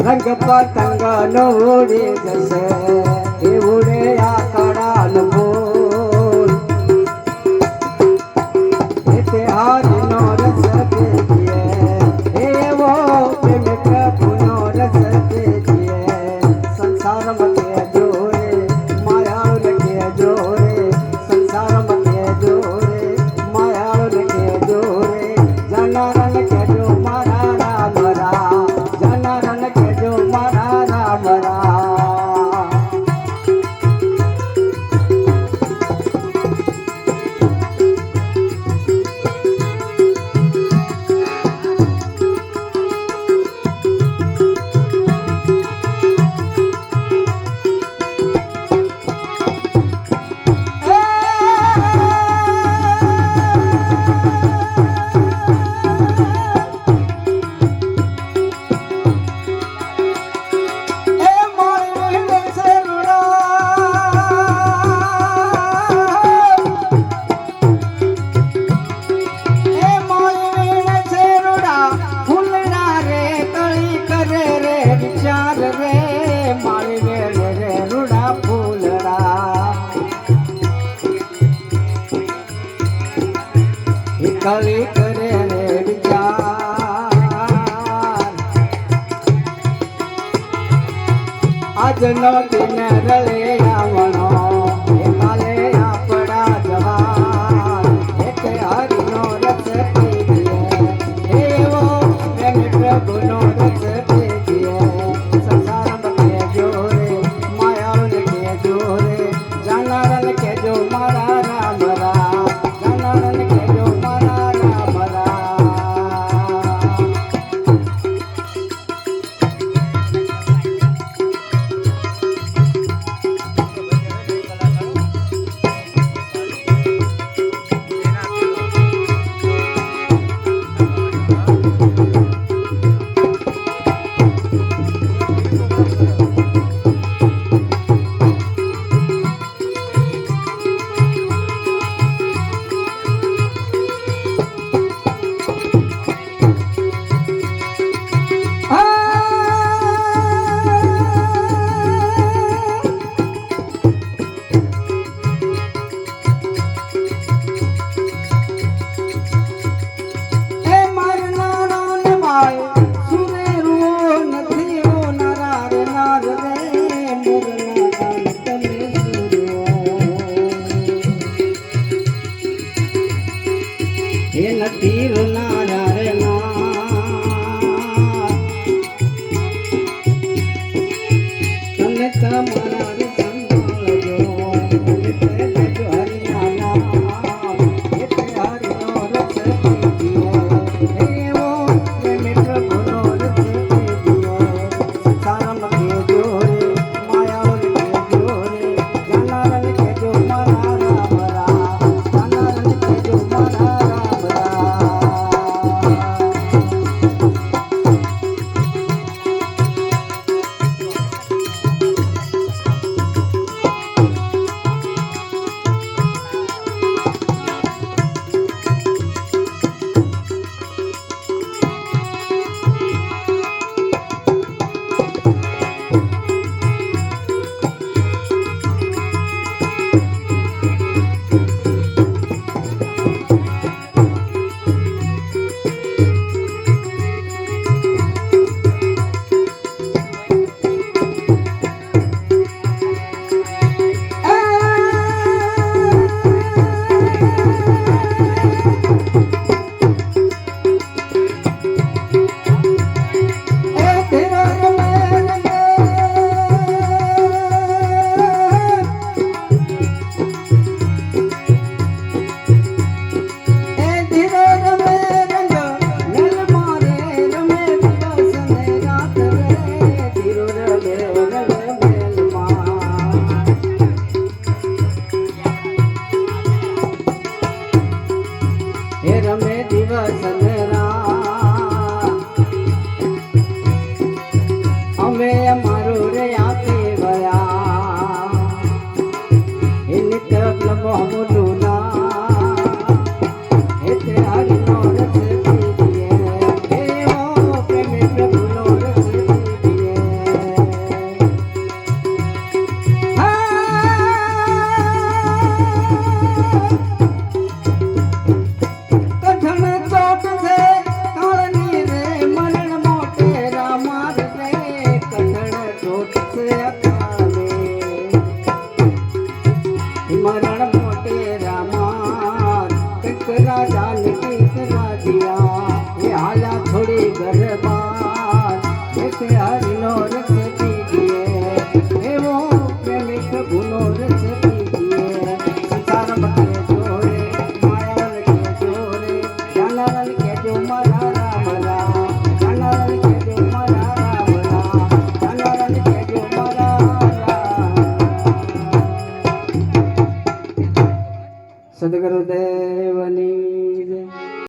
રંગ પતંગ નો ઉડી જશે એ ઉડે આકડા નો ફૂલ તે હારી નો રસ પીએ એવો પ્રેમ પ્રભુ નો રસ પીએ સંસાર મતે જોરે માયા લગે જોરે સંસાર મતે જોરે માયા લગે જોરે જનારન કે જો મારા રામ રામ જનારન કે જો મારા રામ રામ કલી કરે રે વિચાર આજ નો દિન રલે આવણો કાલે આપડા જવાન એટલે હરિ નો રસ પીએ એવો પ્રેમ પ્રભુ નો રસ પીએ સંસાર મતે જોરે માયા ને કે જોરે જાનારન કે જો મારા રામ રામ જાનારન કે જો મારા રામ રામ તીર નારા રે તમે તમારા રે સંભાળજો એટલે જો હરિના નામ એટલે હરિનો રસ પીએ એવો પ્રેમ પ્રભુનો રસ પીએ સંસાર મતે જોરે માયા કે જોરે જાનારન કે જો મારા રામ રામ જાનારન કે જો મારા રામ રામ गीत गा दिया ये हाला थोड़ी गरबान ऐसे हरि नो रस पीजिए हे वो प्रेमिक गुनो रस पीजिए संसार मत जोड़े माया के जोड़े जानरन के जो मरा राम राम जानरन के जो मरा राम राम जानरन के जो मरा राम सद्गुरुदेवनी